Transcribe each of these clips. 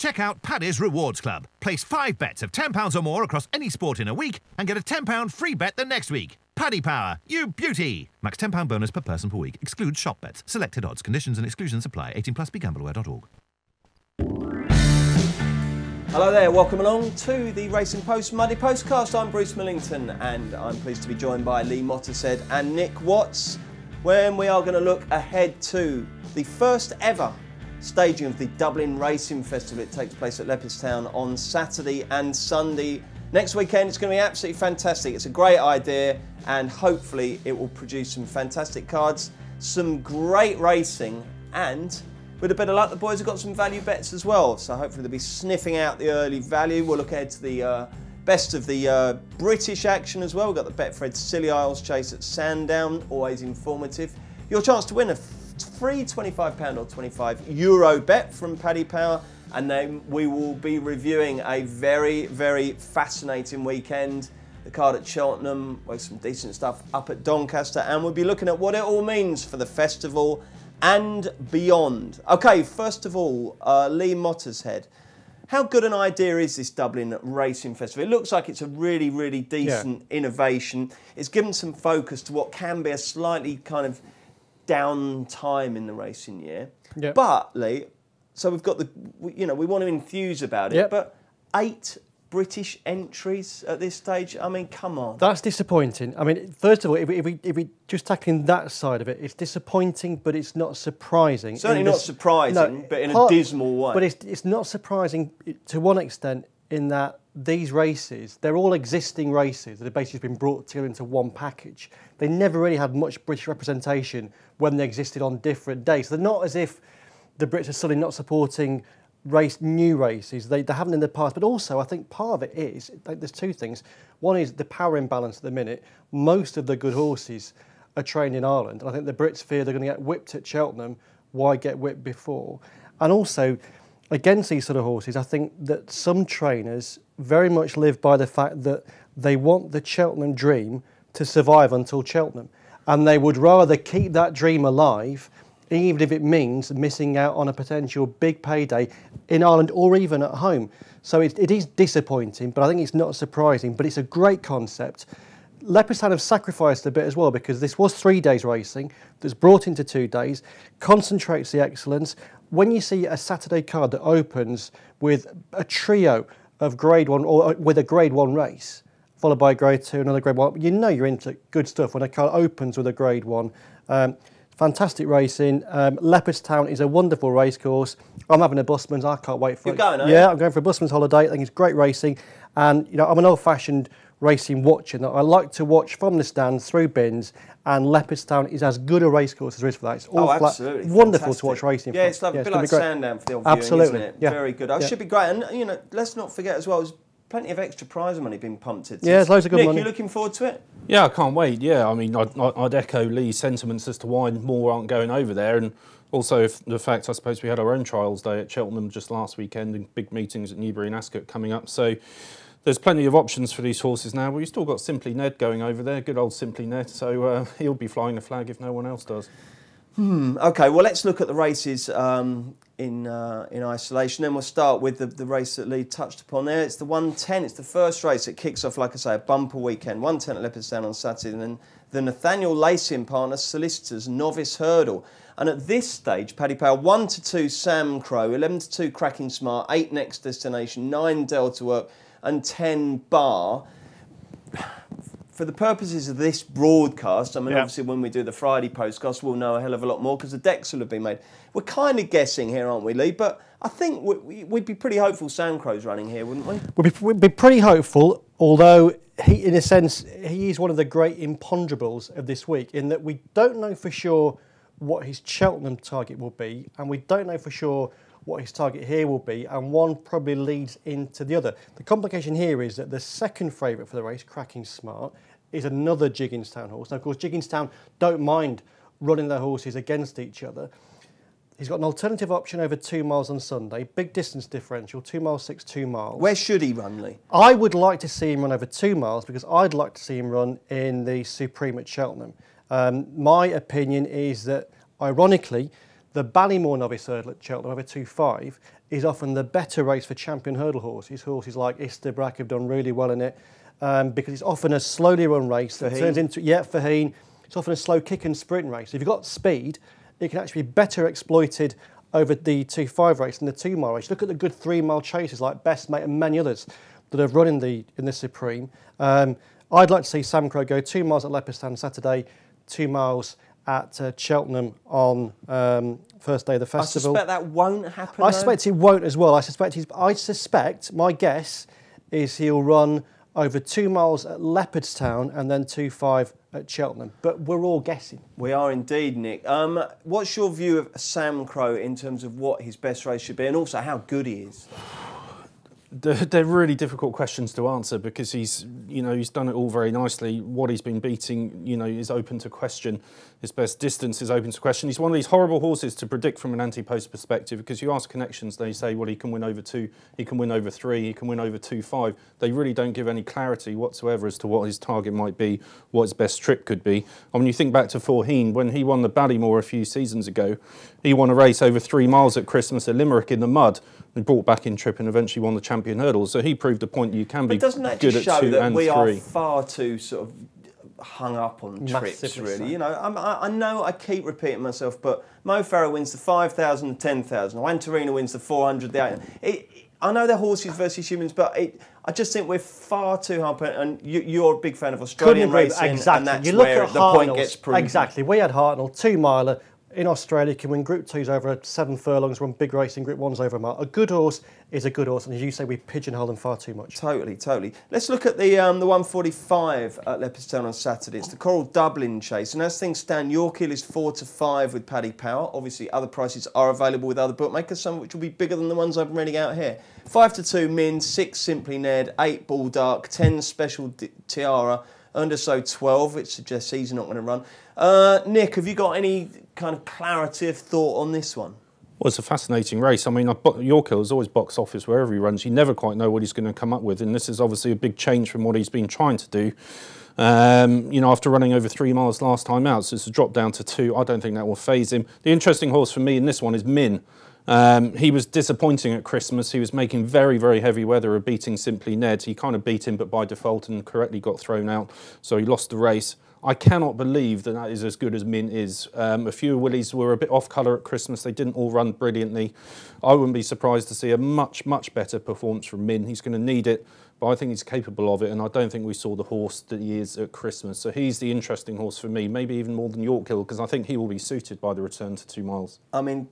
Check out Paddy's Rewards Club. Place 5 bets of £10 or more across any sport in a week and get a £10 free bet the next week. Paddy Power, you beauty! Max £10 bonus per person per week. Excludes shop bets. Selected odds. Conditions and exclusions apply. 18 plus. BeGambleAware.org. Hello there, welcome along to the Racing Post Muddy Postcast. I'm Bruce Millington and I'm pleased to be joined by Lee Mottershead and Nick Watts when we are going to look ahead to the first ever staging of the Dublin Racing Festival. It takes place at Leopardstown on Saturday and Sunday. Next weekend it's going to be absolutely fantastic. It's a great idea and hopefully it will produce some fantastic cards, some great racing, and with a bit of luck the boys have got some value bets as well. So hopefully they'll be sniffing out the early value. We'll look ahead to the best of the British action as well. We've got the Betfred Scilly Isles Chase at Sandown, always informative. Your chance to win a free £25 or €25 bet from Paddy Power, and then we will be reviewing a very, very fascinating weekend. The card at Cheltenham with some decent stuff up at Doncaster, and we'll be looking at what it all means for the festival and beyond. Okay, first of all, Lee Mottershead. How good an idea is this Dublin Racing Festival? It looks like it's a really, really decent innovation. It's given some focus to what can be a slightly kind of down time in the racing year. Yep. But, Lee, so we've got we want to enthuse about it, but 8 British entries at this stage, I mean, come on. That's disappointing. I mean, first of all, if we just tackling that side of it, it's disappointing, but it's not surprising. Certainly not surprising, but in a dismal way. But it's not surprising to one extent in that these races, they're all existing races that have basically been brought together into one package. They never really had much British representation when they existed on different days. They're not as if the Brits are suddenly not supporting new races. They haven't in the past, but also I think part of it is, there's 2 things. One is the power imbalance at the minute. Most of the good horses are trained in Ireland, and I think the Brits fear they're going to get whipped at Cheltenham. Why get whipped before? And also, against these sort of horses, I think that some trainers very much live by the fact that they want the Cheltenham dream to survive until Cheltenham, and they would rather keep that dream alive, even if it means missing out on a potential big payday in Ireland or even at home. So it is disappointing, but I think it's not surprising, but it's a great concept. Leopardstown have sacrificed a bit as well, because this was 3 days racing that's brought into 2 days, concentrates the excellence. When you see a Saturday card that opens with a trio of Grade 1, or with a Grade 1 race, followed by a Grade 2, another Grade 1, you know you're into good stuff when a card opens with a Grade 1. Fantastic racing. Leopardstown is a wonderful racecourse. I'm having a busman's. I can't wait for it. You're going, are you? Yeah, I'm going for a busman's holiday. I think it's great racing. And, I'm an old-fashioned racing watcher. I like to watch from the stands through bins, and Leopardstown is as good a racecourse as there is for that. It's all flat. Absolutely. Wonderful Fantastic to watch racing. Yeah, it's lovely. A bit like Sandown for the old viewing, isn't it? Very good. It should be great. And, let's not forget as well, there's plenty of extra prize money being pumped into. Yeah, there's loads of good money. Nick, you looking forward to it? Yeah, I can't wait. Yeah, I mean, I'd echo Lee's sentiments as to why more aren't going over there, and also the fact, I suppose, we had our own trials day at Cheltenham just last weekend, and big meetings at Newbury and Ascot coming up. So there's plenty of options for these horses now. We've still got Simply Ned going over there, good old Simply Ned. So he'll be flying the flag if no one else does. Okay, well, let's look at the races in isolation. Then we'll start with the race that Lee touched upon there. It's the 110. It's the first race. It kicks off, like I say, a bumper weekend. 110 at Leopardstown on Saturday, and then the Nathaniel Lacey and partner Solicitors Novice Hurdle. And at this stage, Paddy Power 1-2 Sam Crow, 11-2 Cracking Smart, 8 Next Destination, 9 Delta Work, and 10 Bar. For the purposes of this broadcast, I mean, obviously when we do the Friday postcast, we'll know a hell of a lot more because the decks will have been made. We're kind of guessing here, aren't we, Lee? But I think we'd be pretty hopeful Sam Crow's running here, wouldn't we? We'd be pretty hopeful, although he, in a sense, he is one of the great imponderables of this week, in that we don't know for sure what his Cheltenham target will be, and we don't know for sure what his target here will be, and one probably leads into the other. The complication here is that the second favourite for the race, Cracking Smart, is another Jigginstown horse. Now, of course, Jigginstown don't mind running their horses against each other. He's got an alternative option over 2 miles on Sunday, big distance differential, 2 miles 6, 2 miles. Where should he run, Lee? I would like to see him run over 2 miles, because I'd like to see him run in the Supreme at Cheltenham. My opinion is that, ironically, the Ballymore Novice Hurdle at Cheltenham over 2.5 is often the better race for champion hurdle horses. Horses like Istabrack have done really well in it because it's often a slowly run race that turns into, Faheen, it's often a slow kick and sprint race. If you've got speed, it can actually be better exploited over the 2.5 race than the 2 mile race. Look at the good 3 mile chases like Best Mate and many others that have run in the Supreme. I'd like to see Sam Crow go 2 miles at Leopardstown Saturday, 2 miles at Cheltenham on first day of the festival. I suspect that won't happen. I suspect it won't as well. I suspect, my guess is he'll run over 2 miles at Leopardstown and then 2.5 at Cheltenham. But we're all guessing. We are indeed, Nick. What's your view of Sam Crow in terms of what his best race should be and also how good he is? They're really difficult questions to answer because he's done it all very nicely. What he's been beating, is open to question. His best distance is open to question. He's one of these horrible horses to predict from an anti-post perspective because you ask connections, they say, well, he can win over 2, he can win over 3, he can win over 2.5. They really don't give any clarity whatsoever as to what his target might be, what his best trip could be. And when you think back to Faheen, when he won the Ballymore a few seasons ago, he won a race over 3 miles at Christmas at Limerick in the mud. He brought back in trip and eventually won the champion hurdles. So he proved a point you can be good at 2 and 3. Doesn't that just show that we are far too sort of hung up on trips, really? So. I know I keep repeating myself, but Mo Farah wins the 5,000 and 10,000. Antarina wins the 400, the 800. I know they're horses versus humans, but I just think we're far too hard. And you're a big fan of Australian racing, exactly. And that's where the point gets proven. Exactly. We had Hartnell, 2 miler. In Australia, can win Group 2s over 7 furlongs, run big racing, Group 1s over a mile. A good horse is a good horse, and as you say, we pigeonhole them far too much. Totally. Let's look at the 145 at Leopardstown on Saturday. It's the Coral Dublin Chase, and as things stand, York Hill is 4-5 with Paddy Power. Obviously, other prices are available with other bookmakers, some of which will be bigger than the ones I'm reading out here. 5-2 Min, 6 Simply Ned, 8 Bull Dark, 10 Special Tiara, under so 12, which suggests he's not going to run. Nick, have you got any kind of clarity of thought on this one? Well, it's a fascinating race. I mean, York Hill is always box office wherever he runs. You never quite know what he's going to come up with, and this is obviously a big change from what he's been trying to do. After running over 3 miles last time out, so it's a drop down to 2. I don't think that will faze him. The interesting horse for me in this one is Min. He was disappointing at Christmas. He was making very, very heavy weather of beating Simply Ned. He kind of beat him, but by default, and correctly got thrown out, so he lost the race. I cannot believe that is as good as Min is. A few Willies were a bit off colour at Christmas. They didn't all run brilliantly. I wouldn't be surprised to see a much, much better performance from Min. He's going to need it, but I think he's capable of it, and I don't think we saw the horse that he is at Christmas. So he's the interesting horse for me, maybe even more than York Hill, because I think he will be suited by the return to 2 miles. I mean,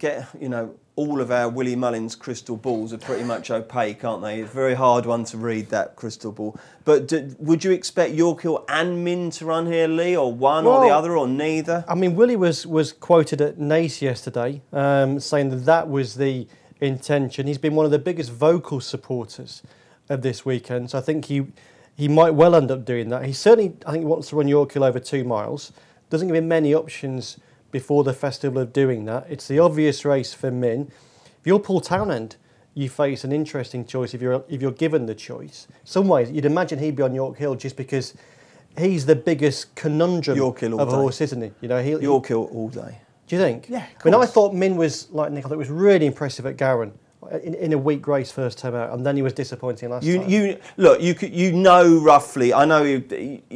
all of our Willie Mullins crystal balls are pretty much opaque, aren't they? It's a very hard one to read, that crystal ball. But would you expect York Hill and Min to run here, Lee, or one or the other, or neither? I mean, Willie was quoted at Nace yesterday saying that was the intention. He's been one of the biggest vocal supporters of this weekend, so I think he might well end up doing that. He certainly, I think, wants to run York Hill over 2 miles. Doesn't give him many options before the festival of doing that. It's the obvious race for Min. If you're Paul Townend, you face an interesting choice if you're given the choice. Some ways, you'd imagine he'd be on York Hill just because he's the biggest conundrum of a horse, isn't he? York Hill all day. Do you think? Yeah, I mean, I thought Min was, like Nick, I thought it was really impressive at Gowan in a weak race first time out, and then he was disappointing last time. Look, you know roughly. I know you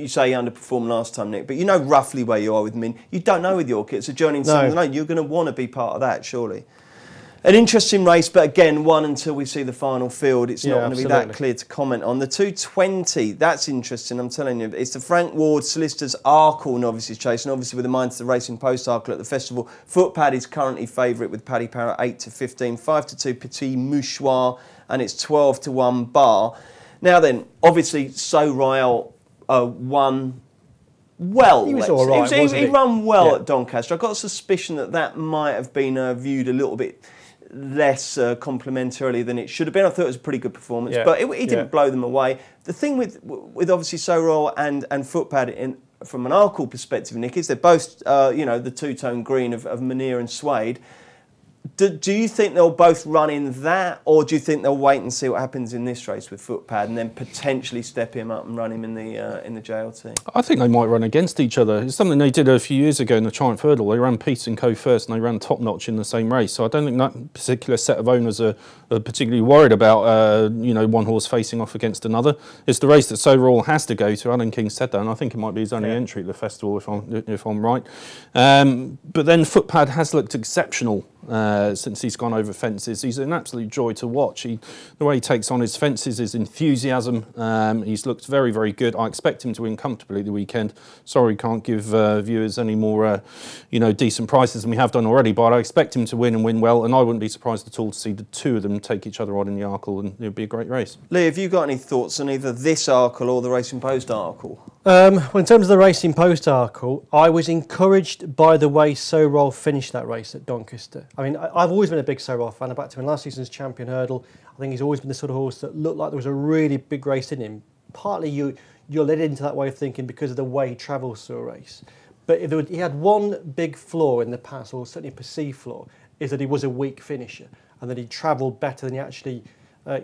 say he underperformed last time, Nick, but you know roughly where you are with Min. You don't know with York. It's a journey in Sunday night. You're going to want to be part of that, surely. An interesting race, but again, one until we see the final field. It's not going to be that clear to comment on. The 220, that's interesting, I'm telling you. It's the Frank Ward Solicitors Arkle Novices Chase, and obviously with a mind to the Racing Post Arkle at the festival. Footpad is currently favourite with Paddy Power 8-15, 5-2 Petit Mouchoir, and it's 12-1 Bar. Now then, obviously, So Royale won well. He was all right, wasn't he? He ran well at Doncaster. I got a suspicion that might have been viewed a little bit less complimentarily than it should have been. I thought it was a pretty good performance, but he didn't blow them away. The thing with obviously Sorrel and Footpad from an Arkle perspective, Nick, is they're both the two-tone green of Munir and Suede. Do you think they'll both run in that, or do you think they'll wait and see what happens in this race with Footpad and then potentially step him up and run him in the JLT? I think they might run against each other. It's something they did a few years ago in the Triumph Hurdle. They ran Peace & Co first and they ran Top Notch in the same race. So I don't think that particular set of owners are particularly worried about one horse facing off against another. It's the race that Soverall has to go to. Alan King said that, and I think it might be his only entry at the festival if I'm right. But then Footpad has looked exceptional since he's gone over fences. He's an absolute joy to watch. The way he takes on his fences, his enthusiasm, he's looked very, very good. I expect him to win comfortably the weekend. Sorry, can't give viewers any more, decent prices than we have done already, but I expect him to win and win well, and I wouldn't be surprised at all to see the two of them take each other on in the Arkle, and it would be a great race. Lee, have you got any thoughts on either this Arkle or the Racing Post Arkle? Well, in terms of the Racing Post Arkle, I was encouraged by the way Soverall finished that race at Doncaster. I mean, I've always been a big Soverall fan. I backed him in last season's champion hurdle. I think he's always been the sort of horse that looked like there was a really big race in him. Partly you're led into that way of thinking because of the way he travels through a race. But he had one big flaw in the past, or certainly a perceived flaw, is that he was a weak finisher and that he travelled better than he actually...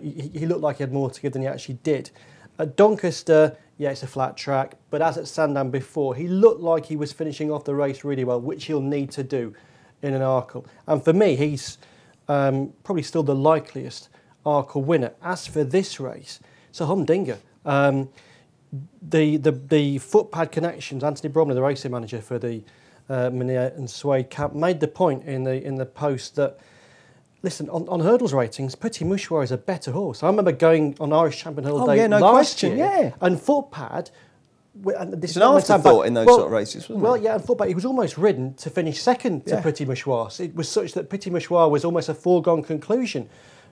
he looked like he had more to give than he actually did. At Doncaster, yeah, it's a flat track, but as at Sandown before, he looked like he was finishing off the race really well, which he'll need to do in an Arkle. And for me, he's probably still the likeliest Arkle winner. As for this race, it's a humdinger. The Footpad connections, Anthony Bromley, the racing manager for the Minier and Suede camp, made the point in the post that, listen, on hurdles ratings, Petit Mouchoir is a better horse. I remember going on Irish Champion Hurdle Day last year, and Footpad... It's an afterthought in those sort of races, wasn't it? Well, yeah, and Footpad, he was almost ridden to finish second to Petit Mouchoir. So it was such that Petit Mouchoir was almost a foregone conclusion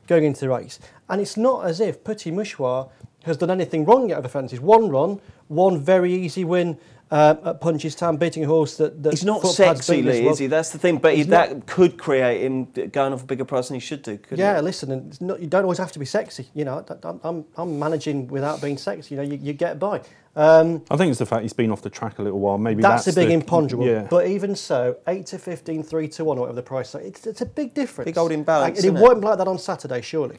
going into the race. And it's not as if Petit Mouchoir has done anything wrong yet over fences. One run, one very easy win at Punchestown, beating a horse that he's not Footpad's sexy, Lee, well. is he? That's the thing. But that could create him going off a bigger price than he should do. Yeah, listen, and it's not, you don't always have to be sexy. You know, I'm managing without being sexy. You know, you get by. I think it's the fact he's been off the track a little while. Maybe that's a big imponderable. Yeah. But even so, 8 to 15, 3 to 1, or whatever the price is, it's a big difference. Big old imbalance. And it won't be like that on Saturday, surely.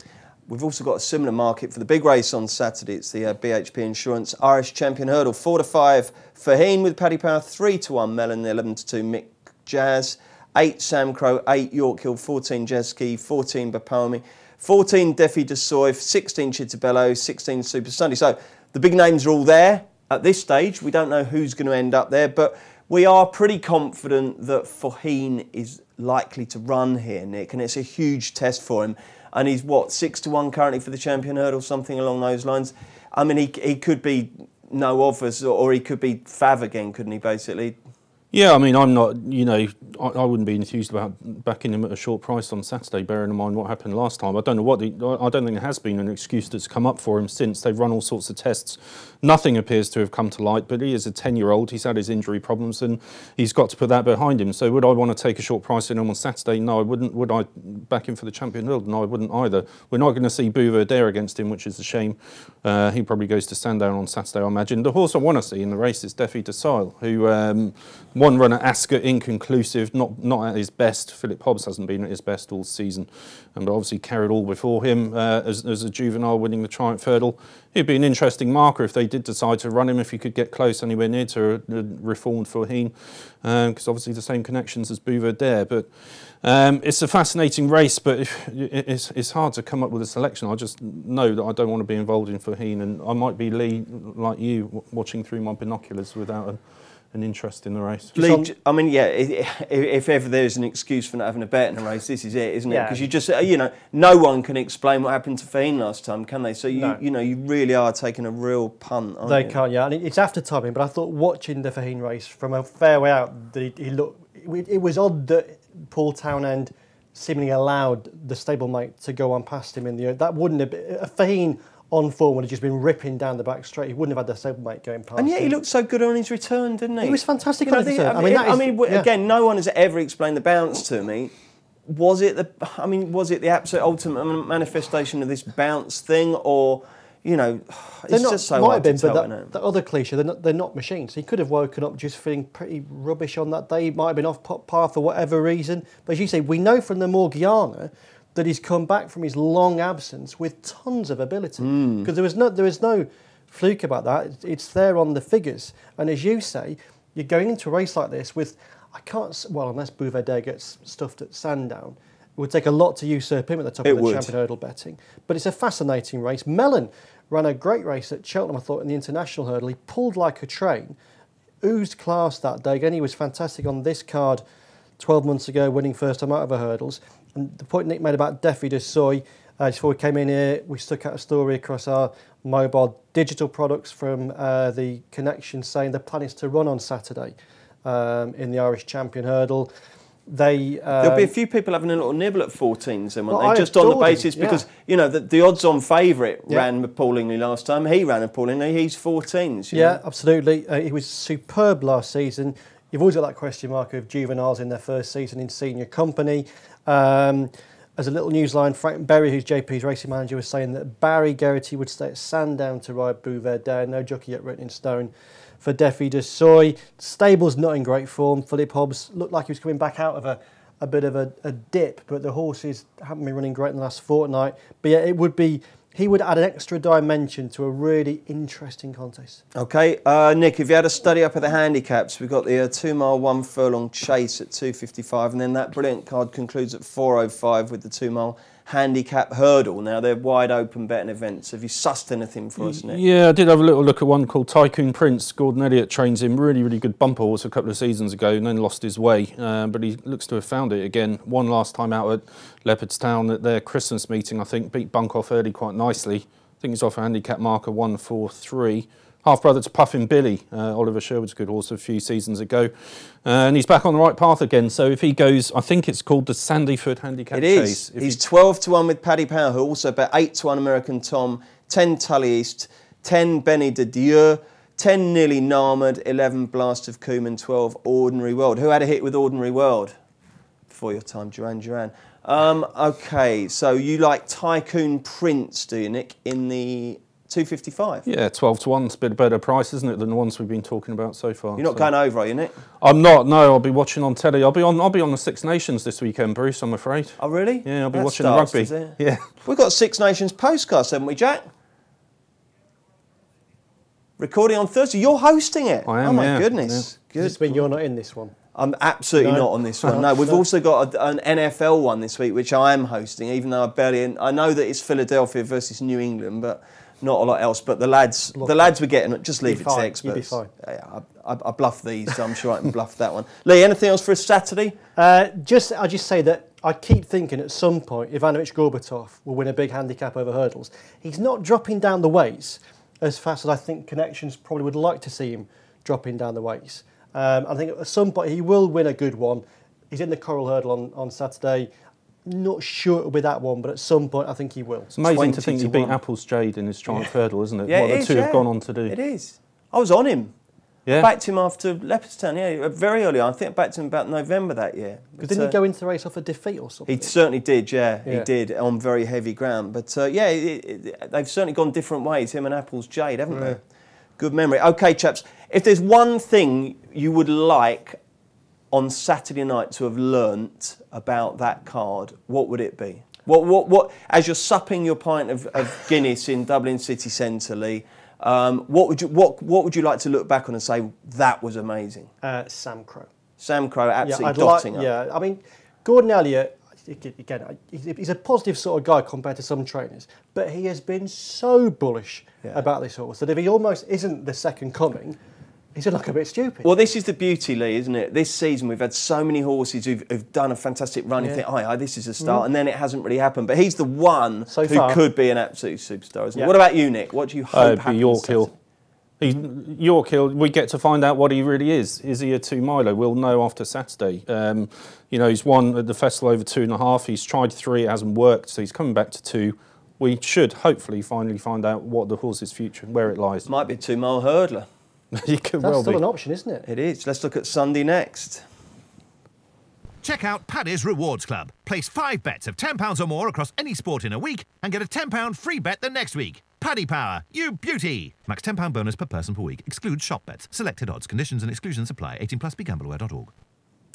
We've also got a similar market for the big race on Saturday. It's the BHP Insurance Irish Champion Hurdle. 4 to 5 Faheen with Paddy Power, 3 to 1 Mellon, 11 to 2 Mick Jazz, 8 Sam Crow, 8 York Hill, 14 Jeski, 14 Bapomi, 14 Defi de Soif, 16 Chittabello, 16 Super Sunday. So the big names are all there. At this stage, we don't know who's going to end up there, but we are pretty confident that Faheen is likely to run here, Nick, and it's a huge test for him. And he's, 6 to 1 currently for the Champion Hurdle, something along those lines. I mean, he could be no offers, or he could be Fav again, couldn't he, basically? Yeah, I mean, I'm not, I wouldn't be enthused about backing him at a short price on Saturday, bearing in mind what happened last time. I don't know I don't think there has been an excuse that's come up for him since. They've run all sorts of tests. Nothing appears to have come to light, but he is a 10-year-old. He's had his injury problems and he's got to put that behind him. So would I want to take a short price in him on Saturday? No, I wouldn't. Would I back him for the Champion Hurdle? No, I wouldn't either. We're not going to see Bouverdare against him, which is a shame. He probably goes to Sandown on Saturday, I imagine. The horse I want to see in the race is Defi de Sile, who... one run at Ascot, inconclusive, not at his best. Philip Hobbs hasn't been at his best all season, but obviously carried all before him as a juvenile, winning the Triumph Hurdle. He'd be an interesting marker if they did decide to run him, if he could get close anywhere near to a reformed Faheen, because obviously the same connections as Bouverdare. But it's a fascinating race, but it's hard to come up with a selection. I just know that I don't want to be involved in Faheen, and I might be, Lee, like you, watching through my binoculars without an interest in the race. Lee, I mean, yeah, if ever there's an excuse for not having a bet in a race, this is it, isn't it? Because you just, no one can explain what happened to Faheen last time, can they? So, you really are taking a real punt, aren't you? They can't, yeah. And it's after timing, but I thought watching the Faheen race from a fair way out, that he looked, it was odd that Paul Townend seemingly allowed the stablemate to go on past him in the... That wouldn't have been... A Faheen on form would have just been ripping down the back straight. He wouldn't have had the stablemate going past. And yet he looked so good on his return, didn't he? He was fantastic on his return. Again, no one has ever explained the bounce to me. Was it the absolute ultimate manifestation of this bounce thing, or you know, it's just so hard to tell. But that other cliche, they're not machines. He could have woken up just feeling pretty rubbish on that day. He might have been off par for whatever reason. But as you say, we know from the Morgiana that he's come back from his long absence with tons of ability. Because there was no fluke about that. It's there on the figures. And as you say, you're going into a race like this with, unless Bouverdé gets stuffed at Sandown, it would take a lot to usurp him at the top of the champion hurdle betting. But it's a fascinating race. Mellon ran a great race at Cheltenham, I thought, in the international hurdle. He pulled like a train, oozed class that day. Again, he was fantastic on this card 12 months ago, winning first time out of the hurdles. And the point Nick made about Defi de Soy, just before we came in here, we stuck out a story across our mobile digital products from the Connection saying the plan is to run on Saturday in the Irish champion hurdle. There'll be a few people having a little nibble at 14s then, won't they? Just on the basis, because, you know, the odds-on favourite ran appallingly last time. He ran appallingly. He's 14s. Yeah, absolutely. He was superb last season. You've always got that question mark of juveniles in their first season in senior company. As a little newsline, Frank Berry, who's JP's racing manager, was saying that Barry Geraghty would stay at Sandown to ride Bouverdé. No jockey yet written in stone for Defi de Soy. Stable's not in great form. Philip Hobbs looked like he was coming back out of a bit of a dip, but the horses haven't been running great in the last fortnight. But yeah, he would add an extra dimension to a really interesting contest. OK, Nick, if you had a study up at the handicaps, we've got the 2 mile 1 furlong chase at 2.55, and then that brilliant card concludes at 4.05 with the 2 mile handicap hurdle. Now, they're wide open betting events. Have you sussed anything for us, Nick? Yeah, I did have a little look at one called Tycoon Prince. Gordon Elliott trains him, really, really good bumper horse a couple of seasons ago and then lost his way. But he looks to have found it again. Won last time out at Leopardstown at their Christmas meeting, I think. Beat Bunk off early quite nicely. I think he's off a handicap marker 1.43. Half-brother to Puffin Billy, Oliver Sherwood's good horse a few seasons ago. And he's back on the right path again. So if he goes, I think it's called the Sandyford Handicap Chase. He's 12-1 with Paddy Power, who also bet 8-1 American Tom, 10 Tully East, 10 Benny de Dieu, 10 Nearly Narmad, 11 Blast of Coombe, and 12 Ordinary World. Who had a hit with Ordinary World? Before your time, Duran. OK, so you like Tycoon Prince, do you, Nick, in the 2.55? Yeah, 12-1's a bit better price, isn't it, than the ones we've been talking about so far. You're not going over, are you, Nick? I'm not. No, I'll be watching on telly. I'll be on the Six Nations this weekend, Bruce. I'm afraid. Oh, really? Yeah, I'll be watching the rugby. Yeah, we've got Six Nations Postcast, haven't we, Jack? Recording on Thursday. You're hosting it. I am. Oh my goodness. Yeah. Does this mean you're not in this one? I'm absolutely not on this one. No, we've also got an NFL one this week, which I am hosting, even though I know that it's Philadelphia versus New England, but not a lot else. But the lads were getting it. Just leave it to the experts. You'll be fine. Yeah, I bluff these, so I'm sure I can bluff that one. Lee, anything else for us Saturday? I'll just say that I keep thinking at some point Ivanovic Gorbatov will win a big handicap over hurdles. He's not dropping down the weights as fast as I think Connections probably would like to see him dropping down the weights. I think at some point he will win a good one. He's in the Coral Hurdle on Saturday. Not sure it'll be that one, but at some point I think he will. It's amazing to think he beat Apple's Jade in his Triumph Hurdle, isn't it? Yeah, what the two have gone on to do. It is. I was on him. Yeah. I backed him after Leopardstown, very early on. I think I backed him about November that year. Because didn't he go into the race off a defeat or something? He certainly did, he did, on very heavy ground. But they've certainly gone different ways, him and Apple's Jade, haven't they? Good memory. OK, chaps, if there's one thing you would like on Saturday night to have learnt about that card, what would it be? What as you're supping your pint of Guinness in Dublin city centre, Lee, what would you like to look back on and say that was amazing? Sam Crow. Sam Crow absolutely dotting up. Yeah, I mean, Gordon Elliott, again, he's a positive sort of guy compared to some trainers, but he has been so bullish about this horse that if he almost isn't the second coming, he's going to look a bit stupid. Well, this is the beauty, Lee, isn't it? This season we've had so many horses who've done a fantastic run. You think, this is a start, and then it hasn't really happened. But he's the one who could be an absolute superstar, isn't he? What about you, Nick? What do you hope happens? York Hill. York Hill, we get to find out what he really is. Is he a 2-miler? We'll know after Saturday. He's won at the festival over 2.5. He's tried 3, it hasn't worked, so he's coming back to 2. We should hopefully finally find out what the horse's future, where it lies. Might be a 2-mile hurdler. That's still an option, isn't it? It is. Let's look at Sunday next. Check out Paddy's Rewards Club. Place 5 bets of £10 or more across any sport in a week and get a £10 free bet the next week. Paddy Power, you beauty! Max £10 bonus per person per week. Excludes shop bets. Selected odds. Conditions and exclusions apply. 18 plus. BeGambleAware.org.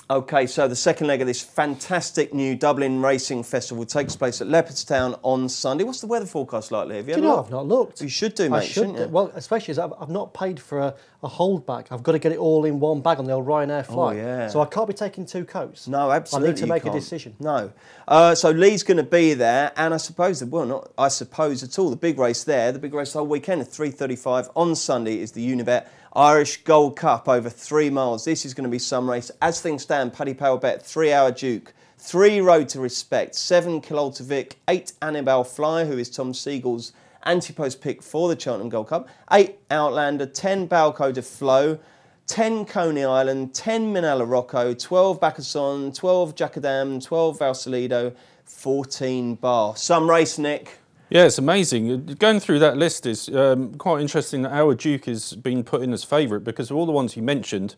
OK, so the second leg of this fantastic new Dublin Racing Festival takes place at Leopardstown on Sunday. What's the weather forecast like, Lee? Have you had a look? I've not looked. You should do, mate, shouldn't you? Well, especially as I've not paid for a holdback. I've got to get it all in one bag on the old Ryanair flight. Oh, yeah. So I can't be taking two coats. No, absolutely. I need to make a decision. No. So Lee's going to be there, and I suppose, well, not I suppose at all, the big race there, the big race the whole weekend at 3:35 on Sunday is the Unibet Irish Gold Cup over 3 miles. This is going to be some race. As things stand, Paddy Power bet 3 Hour Duke, 3 Road to Respect, 7 Kilolta Vic, 8 Annabelle Fly, who is Tom Siegel's anti-post pick for the Cheltenham Gold Cup, 8 Outlander, 10 Balco de Flo, 10 Coney Island, 10 Minella Rocco, 12 Bacasson, 12 Jacadam, 12 Valsalido, 14 Bar. Some race, Nick. Yeah, it's amazing. Going through that list is quite interesting that Our Duke has been put in as favourite because of all the ones you mentioned.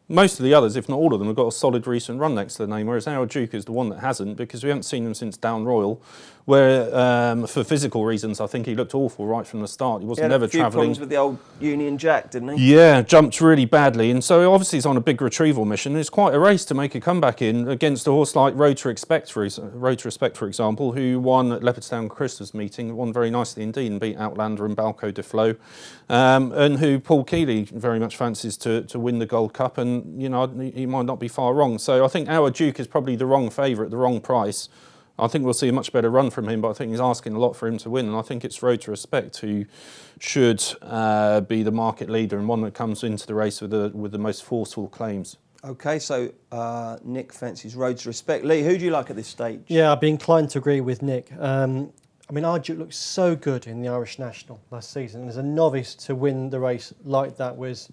Most of the others, if not all of them, have got a solid recent run next to the name, whereas Our Duke is the one that hasn't because we haven't seen him since Down Royal, where for physical reasons I think he looked awful right from the start. He wasn't never travelling. He had a few problems with the old Union Jack, didn't he? Yeah, jumped really badly, and so obviously he's on a big retrieval mission. It's quite a race to make a comeback in against a horse like Road to Respect, for example, who won at Leopardstown Christmas meeting, won very nicely indeed, and beat Outlander and Balco de Flo, and who Paul Keeley very much fancies to win the Gold Cup, and you know he might not be far wrong. So I think Our Duke is probably the wrong favourite, the wrong price. I think we'll see a much better run from him, but I think he's asking a lot for him to win, and I think it's Road to Respect who should be the market leader and one that comes into the race with the most forceful claims. OK, so Nick fancies Road to Respect. Lee, who do you like at this stage? Yeah, I'd be inclined to agree with Nick. I mean, Our Duke looked so good in the Irish National last season, and as a novice to win the race like that was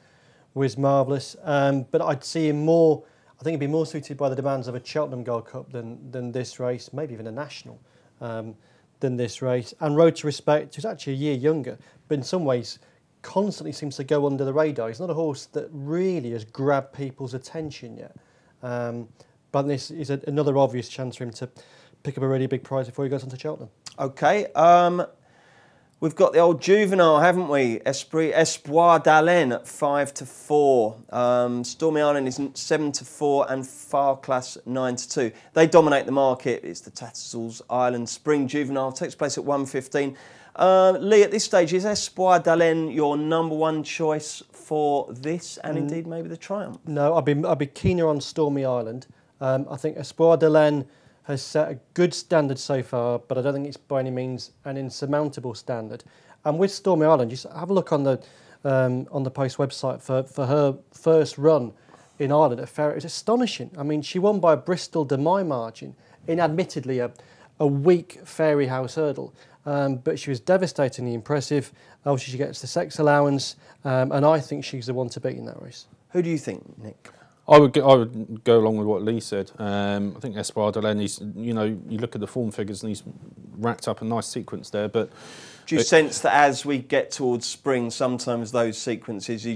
marvellous. But I'd see him more. I think he'd be more suited by the demands of a Cheltenham Gold Cup than this race, maybe even a national, than this race. And Road to Respect, who's actually a year younger, but in some ways constantly seems to go under the radar. He's not a horse that really has grabbed people's attention yet. But this is another obvious chance for him to pick up a really big prize before he goes on to Cheltenham. OK. We've got the old Juvenile, haven't we? Espoir d'Allen at 5-4. Stormy Island is 7-4 and Far Class 9-2. They dominate the market. It's the Tattersall's Island Spring Juvenile. Takes place at 1:15. Lee, at this stage, is Espoir d'Allen your #1 choice for this and indeed maybe the Triumph? No, I'd be keener on Stormy Island. I think Espoir d'Allen has set a good standard so far, but I don't think it's by any means an insurmountable standard. And with Stormy Island, just have a look on the Post website for her first run in Ireland at Fair. It's astonishing. I mean, she won by a Bristol de Mai margin in admittedly a weak Fairy House hurdle, but she was devastatingly impressive. Obviously, she gets the sex allowance, and I think she's the one to beat in that race. Who do you think, Nick? I would go along with what Lee said. I think Espoir d'Allen, you look at the form figures and he's racked up a nice sequence there. But do you sense that as we get towards spring, sometimes those sequences, they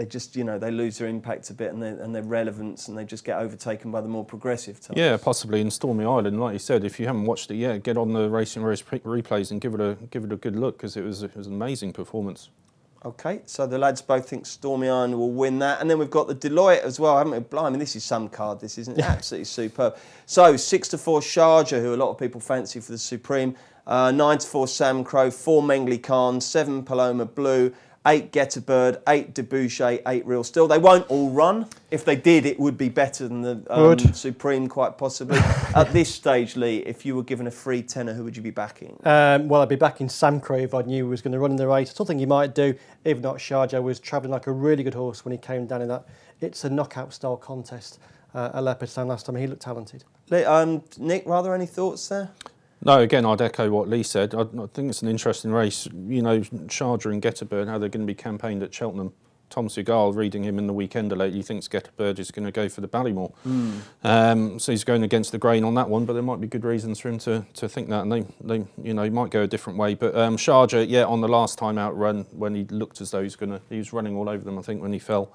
just, they lose their impact a bit and their relevance, and they just get overtaken by the more progressive types? Yeah, possibly. In Stormy Island, like you said, if you haven't watched it yet, get on the Racing Race replays and give it a good look, because it was an amazing performance. OK, so the lads both think Stormy Island will win that. And then we've got the Deloitte as well, haven't we? Blimey, this is some card, this, isn't it? Absolutely superb. So 6-4 Sharjah, who a lot of people fancy for the Supreme. 9-4 Sam Crow, 4 Mengley Khan, 7 Paloma Blue, 8 Get a Bird, 8 Debouché, 8 Real Still. They won't all run. If they did, it would be better than the Supreme, quite possibly. At this stage, Lee, if you were given a free tenner, who would you be backing? Well, I'd be backing Sam Crow if I knew he was going to run in the race. I still think he might do. If not, Sharjah was travelling like a really good horse when he came down in that. It's a knockout-style contest at Leopardstown last time. He looked talented. Nick, rather, any thoughts there? No, again, I'd echo what Lee said. I think it's an interesting race. Sharjah and Get a Bird, how they're going to be campaigned at Cheltenham. Tom Seagal, reading him in the Weekender lately, thinks Get a Bird is going to go for the Ballymore. So he's going against the grain on that one, but there might be good reasons for him to think that, and they might go a different way. But Sharjah, yeah, on the last time out run, when he looked as though he was running all over them, I think, when he fell.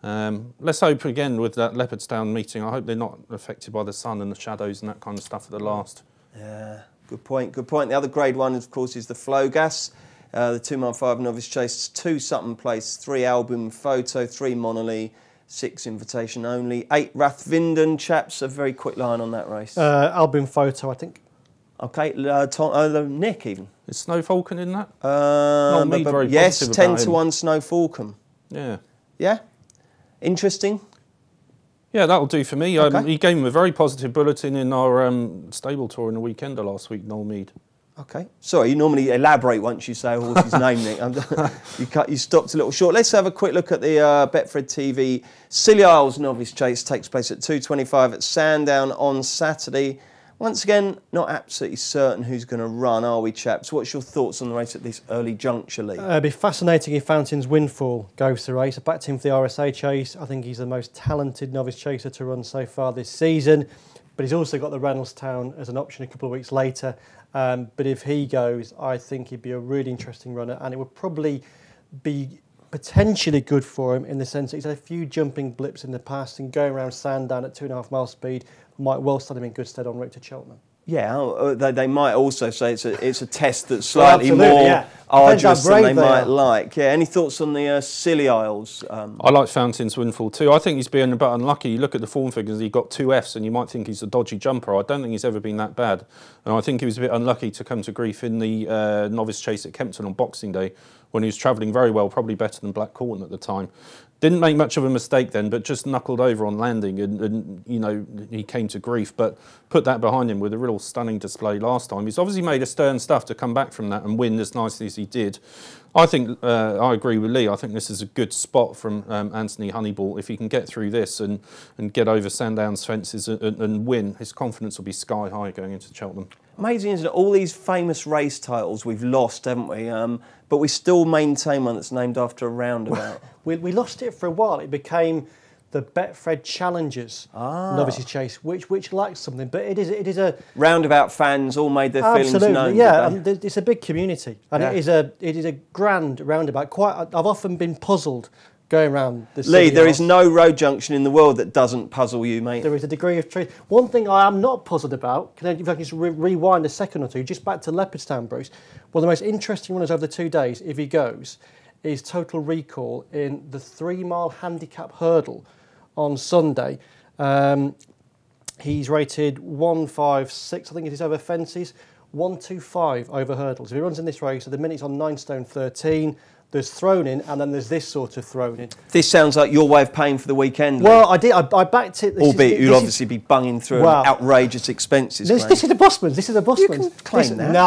Let's hope again with that Leopardstown meeting. I hope they're not affected by the sun and the shadows and that kind of stuff at the last. Yeah, Good point. Good point. The other Grade 1, of course, is the Flogas. The 2 mile 5 Novice Chase, 2 Sutton Place, 3 Album Photo, 3 Monolith, 6 Invitation Only, 8 Rathvinden. Chaps, a very quick line on that race. Album Photo, I think. Okay, Nick even. Is Snow Falcon in that? Yes, 10 to 1 Snow Falcon. Yeah. Yeah? Interesting? Yeah, that'll do for me. Okay. He gave him a very positive bulletin in our stable tour in the weekender last week, Noel Mead. Okay. Sorry, you normally elaborate once you say a horse's name, Nick. You stopped a little short. Let's have a quick look at the Betfred TV Scilly Isles Novice Chase. Takes place at 2:25 at Sandown on Saturday. Once again, not absolutely certain who's going to run, are we, chaps? What's your thoughts on the race at this early juncture, Lee? It'd be fascinating if Fountains Windfall goes the race. I backed him for the RSA Chase. I think he's the most talented novice chaser to run so far this season. But he's also got the Reynoldstown as an option a couple of weeks later. But if he goes, I think he'd be a really interesting runner, and it would probably be potentially good for him in the sense that he's had a few jumping blips in the past, and going around Sandown at 2.5 mile speed might well stand him in good stead en route to Cheltenham. Yeah, they might also say it's a test that's slightly more arduous than they might like. Yeah, any thoughts on the Scilly Isles? I like Fountains Windfall too. I think he's been a bit unlucky. You look at the form figures, he got 2 Fs, and you might think he's a dodgy jumper. I don't think he's ever been that bad. And I think he was a bit unlucky to come to grief in the Novice Chase at Kempton on Boxing Day, when he was travelling very well, probably better than Black Corton at the time. Didn't make much of a mistake then, but just knuckled over on landing, and you know, he came to grief. But put that behind him with a real stunning display last time. He's obviously made a stern stuff to come back from that and win as nicely as he did. I think I agree with Lee. I think this is a good spot from Anthony Honeyball. If he can get through this and get over Sandown's fences and win, his confidence will be sky high going into Cheltenham. Amazing, isn't it? All these famous race titles we've lost, haven't we? But we still maintain one that's named after a roundabout. We lost it for a while. It became the Betfred Challengers Novice Chase, which lacks something. But it is a roundabout fans all made their feelings known. Yeah, it's a big community, and it is a grand roundabout. I've often been puzzled going around the city. Lee, there is no road junction in the world that doesn't puzzle you, mate. There is a degree of truth. One thing I am not puzzled about, if I can just rewind a second or two, just back to Leopardstown, Bruce. One of the most interesting runners over the 2 days, if he goes, is Total Recall in the 3 mile handicap hurdle on Sunday. He's rated 156, I think it is, over fences, 125 over hurdles. If he runs in this race, at the minute he's on 9 stone 13. There's thrown in, and then there's this sort of thrown in. This sounds like your way of paying for the weekend, Lee. Well, I did. I backed it. Albeit you'll obviously be bunging through outrageous expenses. This is the Busman's. This is the Busman's. You can claim that. No.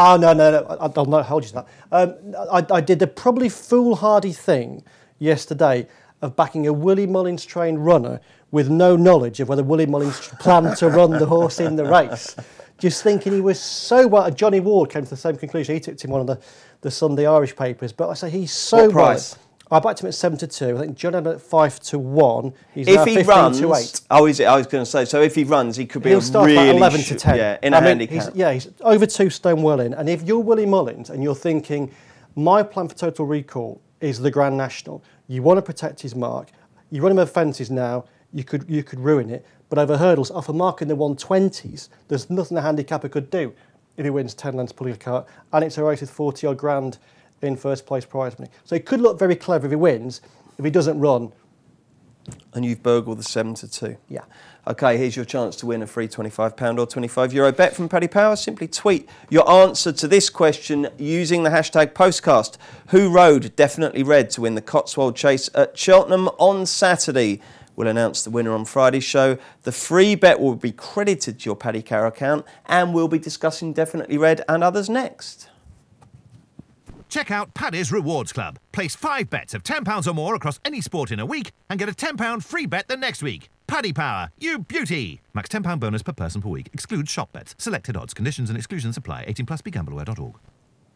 I'll not hold you to that. I did the probably foolhardy thing yesterday of backing a Willie Mullins trained runner with no knowledge of whether Willie Mullins planned to run the horse in the race. Just thinking he was so well. Johnny Ward came to the same conclusion. He took him one of the Sunday Irish papers. But I say he's so what price? I backed him at 7 to 2. I think John had at 5 to 1. He's if now he 15 runs, to 8. Oh, is it? I was going to say. So if he runs, he could be. He'll start really about 11 to 10. Yeah, in a handicap. He's over 2 stone well in. And if you're Willie Mullins and you're thinking, my plan for Total Recall is the Grand National. You want to protect his mark. You run him over fences now. You could ruin it. But over hurdles, off a mark in the 120s, there's nothing a handicapper could do if he wins 10 lengths pulling a cart. And it's a race with 40 odd grand in first place prize money. So it could look very clever if he wins. If he doesn't run. And you've burgled the 7 to 2. Yeah. Okay, here's your chance to win a free £25 or €25 bet from Paddy Power. Simply tweet your answer to this question using the hashtag Postcast. Who rode Definitely Red to win the Cotswold Chase at Cheltenham on Saturday? We'll announce the winner on Friday's show. The free bet will be credited to your Paddy Power account, and we'll be discussing Definitely Red and others next. Check out Paddy's Rewards Club. Place 5 bets of £10 or more across any sport in a week and get a £10 free bet the next week. Paddy Power, you beauty! Max £10 bonus per person per week. Excludes shop bets. Selected odds. Conditions and exclusions apply. 18+. BeGambleAware.org.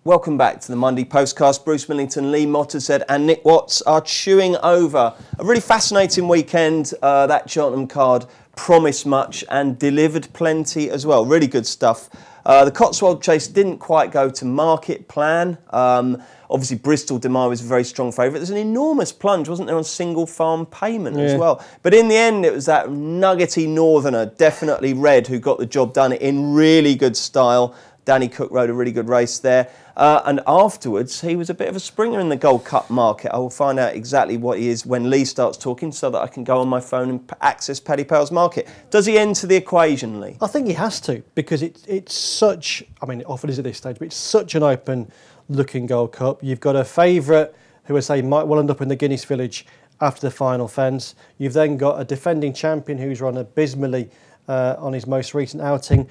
Welcome back to the Monday Postcast. Bruce Millington, Lee Mottershead and Nick Watts are chewing over a really fascinating weekend. That Cheltenham card promised much and delivered plenty as well. Really good stuff. The Cotswold Chase didn't quite go to market plan. Obviously, Bristol Demai was a very strong favourite. There's an enormous plunge, wasn't there, on single farm payment as well. But in the end, it was that nuggety northerner, Definitely Red, who got the job done in really good style. Danny Cook rode a really good race there. And afterwards, he was a bit of a springer in the Gold Cup market. I will find out exactly what he is when Lee starts talking so that I can go on my phone and access Paddy Power's market. Does he enter the equation, Lee? I think he has to, because it's such, I mean, it often is at this stage, but it's such an open-looking Gold Cup. You've got a favourite who I say might well end up in the Guinness Village after the final fence. You've then got a defending champion who's run abysmally on his most recent outing.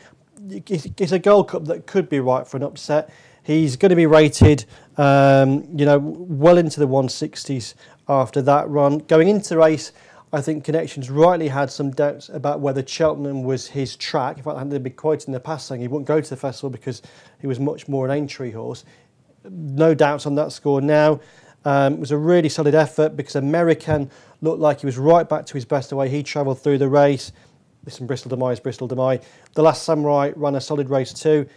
It's a Gold Cup that could be right for an upset. He's going to be rated, well into the 160s after that run. Going into the race, I think Connections rightly had some doubts about whether Cheltenham was his track. In fact, I think they'd been quoted in the past saying he wouldn't go to the festival because he was much more an entry horse. No doubts on that score now. It was a really solid effort because American looked like he was right back to his best away. He travelled through the race. Listen, Bristol Demise, Bristol Demise. The Last Samurai ran a solid race too.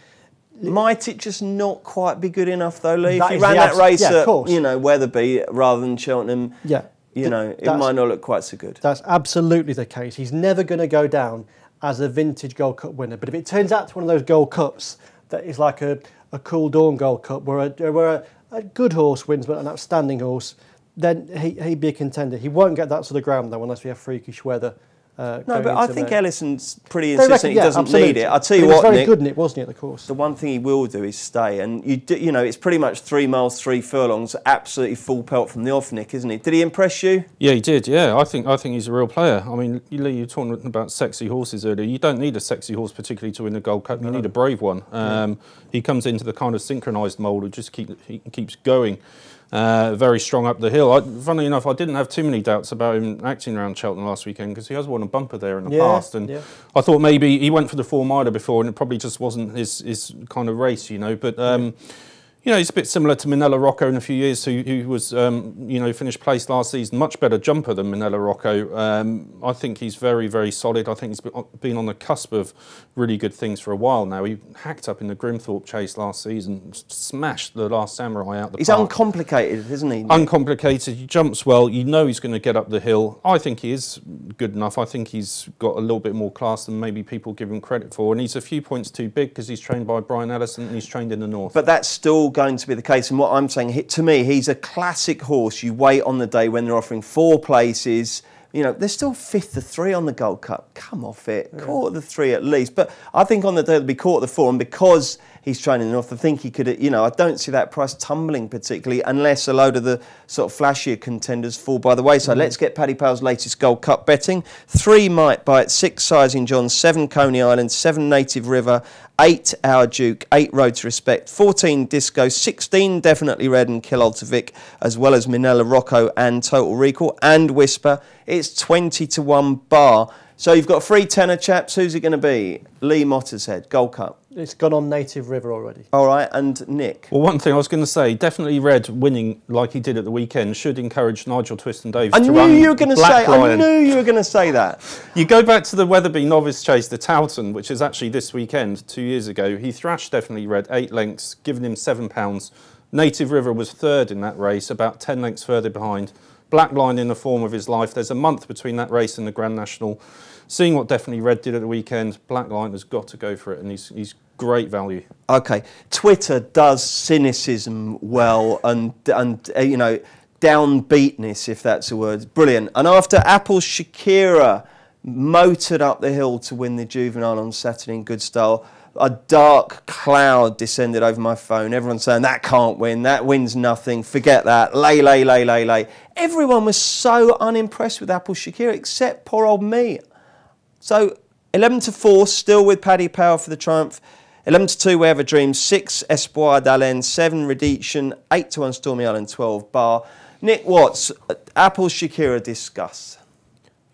Might it just not quite be good enough though, Lee? That if he ran that race at, course. Wetherby rather than Cheltenham, it might not look quite so good. That's absolutely the case. He's never going to go down as a vintage Gold Cup winner. But if it turns out to one of those Gold Cups that is like a Cool Dawn Gold Cup where a good horse wins but an outstanding horse, then he'd be a contender. He won't get that sort of ground though unless we have freakish weather. No, but I think Ellison's pretty insistent he doesn't absolutely need it. I'll tell you what, what, Nick, Nick, very good in it, wasn't he, at the course? The one thing he will do is stay, and it's pretty much 3 miles, 3 furlongs, absolutely full pelt from the off, Nick, isn't he? Did he impress you? Yeah, he did. Yeah, I think he's a real player. I mean, Lee, you were talking about sexy horses earlier. You don't need a sexy horse particularly to win the Gold Cup. You need a brave one. He comes into the kind of synchronised mould and just keeps going. Very strong up the hill. Funnily enough, I didn't have too many doubts about him acting around Cheltenham last weekend because he has won a bumper there in the past. And I thought maybe he went for the 4-miler before and it probably just wasn't his kind of race, But, he's a bit similar to Minella Rocco in a few years, who was, finished place last season. Much better jumper than Minella Rocco. I think he's very, very solid. I think he's been on the cusp of really good things for a while now. He hacked up in the Grimthorpe Chase last season, smashed the Last Samurai out the park. He's uncomplicated, isn't he? Uncomplicated. He jumps well. You know he's going to get up the hill. I think he is good enough. I think he's got a little bit more class than maybe people give him credit for. And he's a few points too big because he's trained by Brian Ellison and he's trained in the north. But that's still going to be the case. And what I'm saying, to me, he's a classic horse. You wait on the day when they're offering 4 places. They're still 5th to 3 on the Gold Cup. Come off it. Quarter to 3 at least. But I think on the day they'll be quarter to 4. And because he's training enough, I think he could, I don't see that price tumbling particularly unless a load of the sort of flashier contenders fall by the wayside. Let's get Paddy Power's latest Gold Cup betting. 3 Might Bite, 6 Sizing John, 7 Coney Island, 7 Native River, 8 Our Duke, 8 Road to Respect, 14 Disco, 16 Definitely Red and Kill Vic, as well as Minella Rocco and Total Recall and Whisper. It's 20 to 1 bar. So you've got 3 tenner chaps. Who's it going to be? Lee Mottershead, Gold Cup. It's gone on Native River already. All right, and Nick? Well, one thing I was going to say, Definitely Red winning like he did at the weekend should encourage Nigel Twist and Davis to run I knew you were going to say that. You go back to the Wetherby Novice Chase, the Towton, which is actually this weekend, 2 years ago. He thrashed Definitely Red 8 lengths, giving him £7. Native River was 3rd in that race, about 10 lengths further behind. Blackline in the form of his life. There's a month between that race and the Grand National. Seeing what Definitely Red did at the weekend, Blackline has got to go for it, and he's great value. Okay, Twitter does cynicism well and downbeatness, if that's a word. Brilliant. And after Apple's Shakira motored up the hill to win the Juvenile on Saturday in good style, a dark cloud descended over my phone. Everyone's saying, that can't win, that wins nothing, forget that, lay. Everyone was so unimpressed with Apple's Shakira, except poor old me. So 11 to 4, still with Paddy Power for the triumph. 11 to 2, We Have a Dream. 6, Espoir d'Allen. 7, Redemption. 8 to 1, Stormy Island. 12, Bar. Nick Watts, Apple's Shakira, discuss.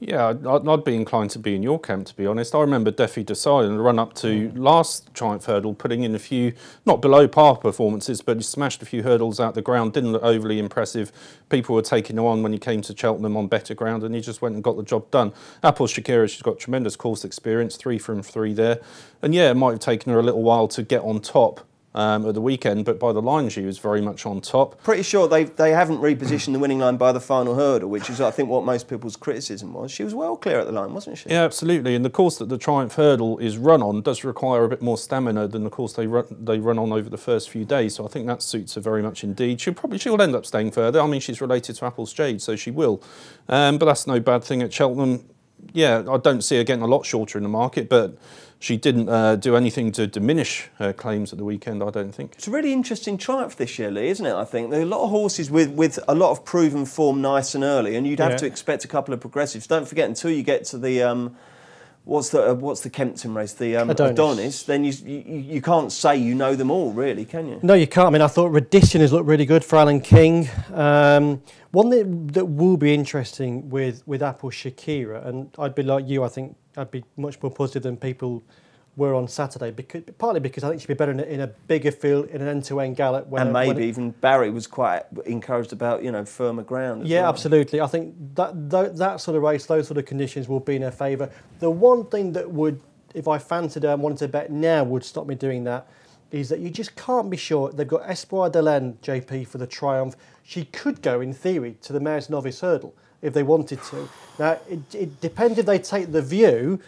Yeah, I'd be inclined to be in your camp, to be honest. I remember Defi Desai in the run-up to last Triumph Hurdle, putting in a few, not below par performances, but he smashed a few hurdles out the ground, didn't look overly impressive. People were taking him on when he came to Cheltenham on better ground, and he just went and got the job done. Apple Shakira, she's got tremendous course experience, 3 from 3 there. And yeah, it might have taken her a little while to get on top. at the weekend, but by the line she was very much on top. Pretty sure they haven't repositioned the winning line by the final hurdle, which is I think what most people's criticism was. She was well clear at the line, wasn't she? Yeah, absolutely. And the course that the Triumph Hurdle is run on does require a bit more stamina than the course they run on over the first few days. So I think that suits her very much indeed. She'll end up staying further. I mean, she's related to Apple's Jade, so she will. But that's no bad thing at Cheltenham. Yeah, I don't see her getting a lot shorter in the market, but she didn't do anything to diminish her claims at the weekend, I don't think. It's a really interesting Triumph this year, Lee, isn't it, I think? There are a lot of horses with a lot of proven form nice and early, and you'd have to expect a couple of progressives. Don't forget, until you get to the... What's the Kempton race? The Adonis. Then you can't say you know them all, really, can you? No, you can't. I mean, I thought Redition has looked really good for Alan King. One that will be interesting with Apple Shakira, and I'd be like you, I think I'd be much more positive than people were on Saturday, partly because I think she'd be better in a bigger field, in an end-to-end gallop. And even Barry was quite encouraged about, firmer ground. Yeah, well. Absolutely. I think that sort of race, those sort of conditions will be in her favour. The one thing that would, if I fancied her and wanted to bet now, would stop me doing that, is that you just can't be sure. They've got Espoir de Laine, JP, for the Triumph. She could go, in theory, to the Mare's Novice Hurdle if they wanted to. Now, it depends if they take the view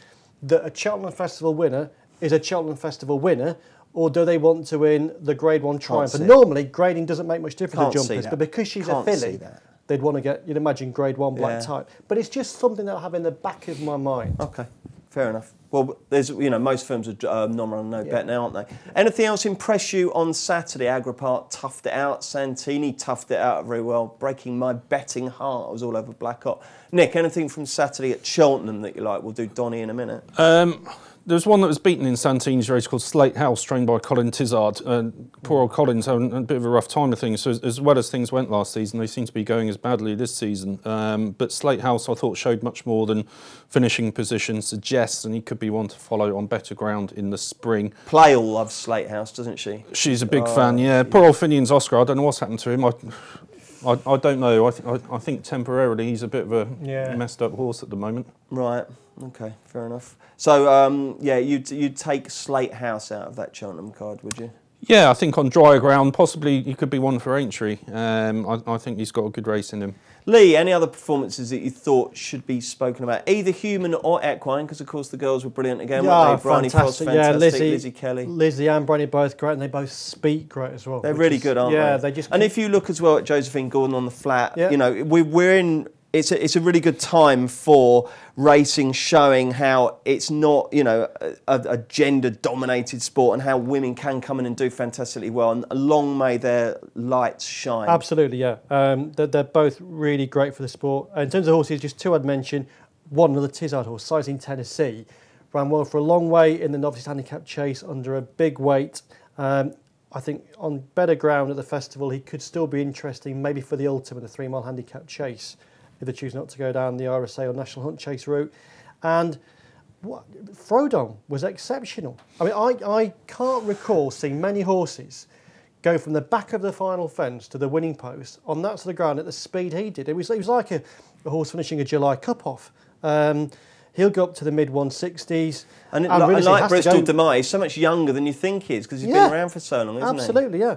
that a Cheltenham Festival winner is a Cheltenham Festival winner, or do they want to win the Grade 1 Triumph? And normally, grading doesn't make much difference to jumpers, but because she's a filly, they'd want to get, you'd imagine, Grade 1 black type. But it's just something that I have in the back of my mind. Okay, fair enough. Well, there's, most firms are non-run, no bet now, aren't they? Anything else impress you on Saturday? Agripart toughed it out. Santini toughed it out very well, breaking my betting heart. I was all over Black Hot. Nick, anything from Saturday at Cheltenham that you like? We'll do Donny in a minute. There's one that was beaten in Santini's race called Slate House, trained by Colin Tizard. Poor old Colin's having a bit of a rough time of things. So as well as things went last season, they seem to be going as badly this season. But Slate House, I thought, showed much more than finishing position suggests, and he could be one to follow on better ground in the spring. Playle loves Slate House, doesn't she? She's a big fan, yeah. Poor old Finian's Oscar, I don't know what's happened to him. I don't know. I think temporarily he's a bit of a messed up horse at the moment. Right. Okay. Fair enough. So you'd take Slate House out of that Cheltenham card, would you? Yeah, I think on drier ground, possibly he could be one for Aintree. I think he's got a good race in him. Lee, any other performances that you thought should be spoken about, either human or equine? Because of course the girls were brilliant again. Yeah, Bryony Foss, fantastic. Lizzie Kelly, Lizzie and Bryony both great, and they both speak great as well. They're really good, aren't they? Yeah, they just. And if you look as well at Josephine Gordon on the flat, we're in. It's a really good time for racing, showing how it's not, a gender-dominated sport, and how women can come in and do fantastically well. And long may their lights shine. Absolutely, yeah. They're both really great for the sport. In terms of horses, just two I'd mention. One, another Tizard horse, Sizing Tennessee, ran well for a long way in the Novice handicap chase under a big weight. I think on better ground at the festival, he could still be interesting, maybe for the Ultimate, the 3-mile handicap chase, if they choose not to go down the RSA or National Hunt Chase route. And Frodon was exceptional. I mean, I can't recall seeing many horses go from the back of the final fence to the winning post on that sort of ground at the speed he did. It was like a horse finishing a July Cup off. He'll go up to the mid-160s. And like Bristol Demai, he's so much younger than you think he is, because he's been around for so long, isn't he? Absolutely, yeah.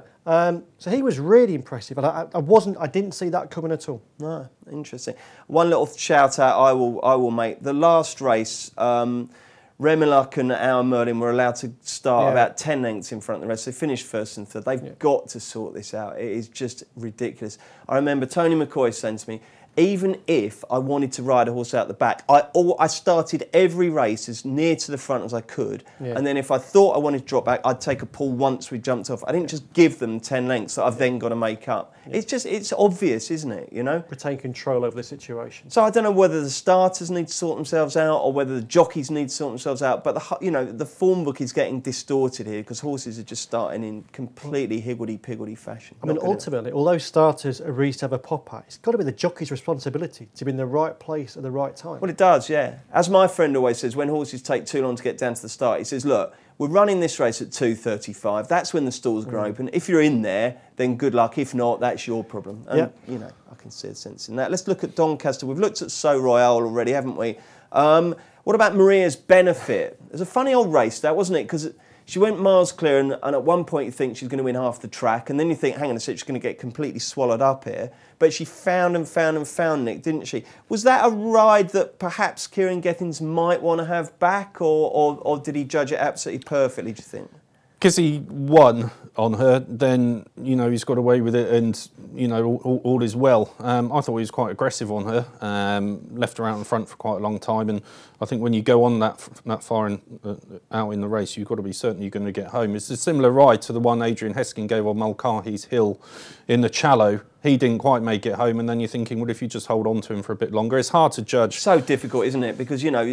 So he was really impressive, and I didn't see that coming at all. No, interesting. One little shout out I will make. The last race, Remiluk and Our Merlin were allowed to start about 10 lengths in front of the rest. They finished first and third. They've got to sort this out. It is just ridiculous. I remember Tony McCoy saying to me, even if I wanted to ride a horse out the back, I started every race as near to the front as I could. Yeah. And then if I thought I wanted to drop back, I'd take a pull once we jumped off. I didn't just give them 10 lengths that I've then got to make up. Yeah. It's obvious, isn't it, Retain control over the situation. So I don't know whether the starters need to sort themselves out or whether the jockeys need to sort themselves out, but the form book is getting distorted here because horses are just starting in completely higgledy-piggledy fashion. I mean, ultimately, although starters are really to have a pop at, it's got to be the jockey's responsibility to be in the right place at the right time. Well, it does, yeah. As my friend always says, when horses take too long to get down to the start, he says, look, we're running this race at 2:35. That's when the stalls are open. If you're in there, then good luck. If not, that's your problem. And, I can see a sense in that. Let's look at Doncaster. We've looked at So Royale already, haven't we? What about Maria's Benefit? It was a funny old race, that, wasn't it? Because she went miles clear, and at one point you think she's going to win half the track, and then you think, hang on a sec, she's going to get completely swallowed up here. But she found, Nick, didn't she? Was that a ride that perhaps Kieran Gethings might want to have back, or did he judge it absolutely perfectly, do you think? Because he won on her, then, you know, he's got away with it, and, you know, all is well. I thought he was quite aggressive on her, left her out in front for quite a long time, and I think when you go on that far out in the race, you've got to be certain you're going to get home. It's a similar ride to the one Adrian Heskin gave on Mulcahy's Hill in the Challow. He didn't quite make it home, and then you're thinking, well, if you just hold on to him for a bit longer, it's hard to judge. So difficult, isn't it? Because, you know,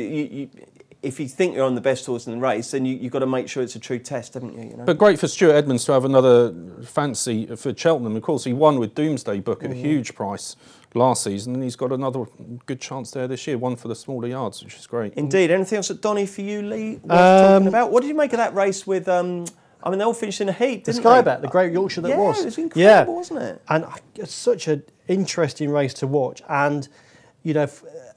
if you think you're on the best horse in the race, then you've got to make sure it's a true test, haven't you? Know? But great for Stuart Edmonds to have another fancy for Cheltenham. Of course, he won with Doomsday Book at a huge price last season, and he's got another good chance there this year, one for the smaller yards, which is great. Indeed. Anything else at Donny for you, Lee, worth talking about? What did you make of that race with... I mean, they all finished in a heat, didn't they? The Sky Bet, the Great Yorkshire that was. Yeah, it was incredible, wasn't it? And it's such an interesting race to watch. And, you know,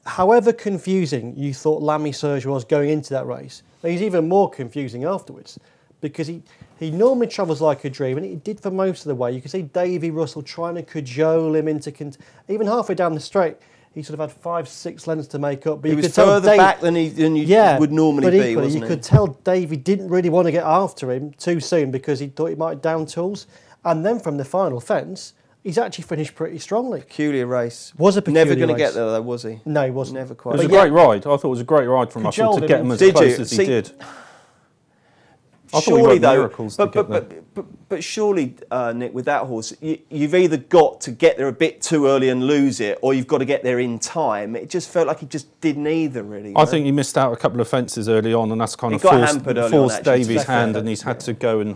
however confusing you thought Lammy Surge was going into that race, he's even more confusing afterwards, because he normally travels like a dream, and he did for most of the way. You can see Davy Russell trying to cajole him into... even halfway down the straight, he sort of had 5-6 lengths to make up. But he you was could tell further back than you would normally but be, equally, wasn't you he? could tell Davy didn't really want to get after him too soon, because he thought he might down tools. And then from the final fence, he's actually finished pretty strongly. Peculiar race. Was a peculiar Never going to race. get there, though, was he? No, he wasn't. Never quite. It was a great ride. I thought it was a great ride from Russell to get him as close as he did. I thought he worked miracles to get there. But surely, Nick, with that horse, you've either got to get there a bit too early and lose it, or you've got to get there in time. It just felt like he just did neither, really. I think he missed out a couple of fences early on, and that's kind of forced Davy's hand, and he's had to go and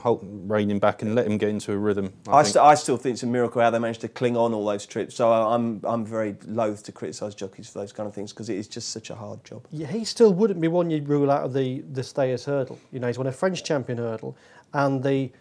rein him back and let him get into a rhythm. I still think it's a miracle how they managed to cling on all those trips. So I'm very loath to criticise jockeys for those kind of things, because it is just such a hard job. Yeah, he still wouldn't be one you'd rule out of the Stayers Hurdle. You know, he's won a French champion hurdle, and the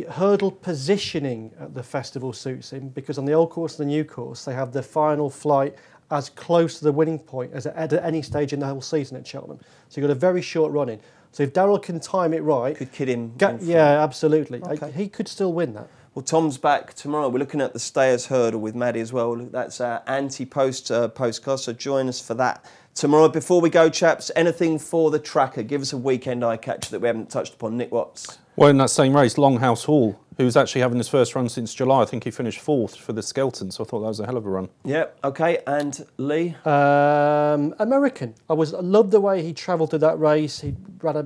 hurdle positioning at the festival suits him, because on the old course and the new course, they have the final flight as close to the winning point as at any stage in the whole season at Cheltenham. So you've got a very short run in. So if Darrell can time it right... Could kid him. Yeah, absolutely. Okay. He could still win that. Well, Tom's back tomorrow. We're looking at the Stayers Hurdle with Maddie as well. That's our postcast, so join us for that tomorrow. Before we go, chaps, anything for the tracker? Give us a weekend eye catch that we haven't touched upon. Nick Watts. Well, in that same race, Longhouse Hall, who's actually having his first run since July. I think he finished 4th for the Skelton, so I thought that was a hell of a run. Yep, OK. And Lee? American. I loved the way he travelled through that race. He ran a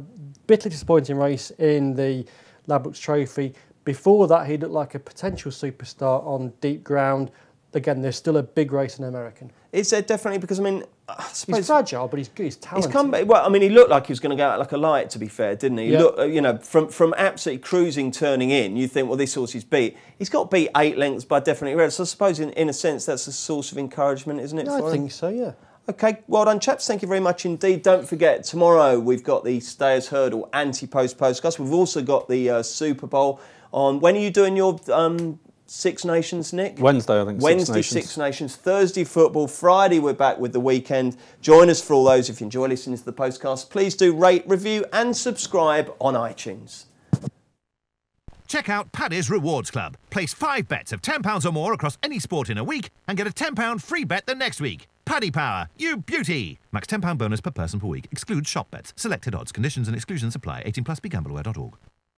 bitterly disappointing race in the Ladbrokes Trophy. Before that, he looked like a potential superstar on deep ground. Again, there's still a big race in American. Is there definitely? Because, I mean, I suppose... He's fragile, but he's good. He's talented. He's come back. Well, I mean, he looked like he was going to go out like a light, to be fair, didn't he? Yeah. He looked, you know, from absolutely cruising, turning in, you think, well, this horse is beat. He's got beat 8 lengths by Definitely Red. So I suppose, in a sense, that's a source of encouragement, isn't it? Yeah, I think so, yeah. OK, well done, chaps. Thank you very much indeed. Don't forget, tomorrow we've got the Stayers Hurdle anti-post postcast. We've also got the Super Bowl on. When are you doing your Six Nations, Nick? Wednesday, I think. Wednesday, Six Nations. Thursday, football. Friday, we're back with the weekend. Join us for all those. If you enjoy listening to the postcast, please do rate, review and subscribe on iTunes. Check out Paddy's Rewards Club. Place 5 bets of £10 or more across any sport in a week and get a £10 free bet the next week. Paddy Power, you beauty! Max £10 bonus per person per week. Excludes shop bets. Selected odds. Conditions and exclusions apply. 18+. BeGambleAware.org.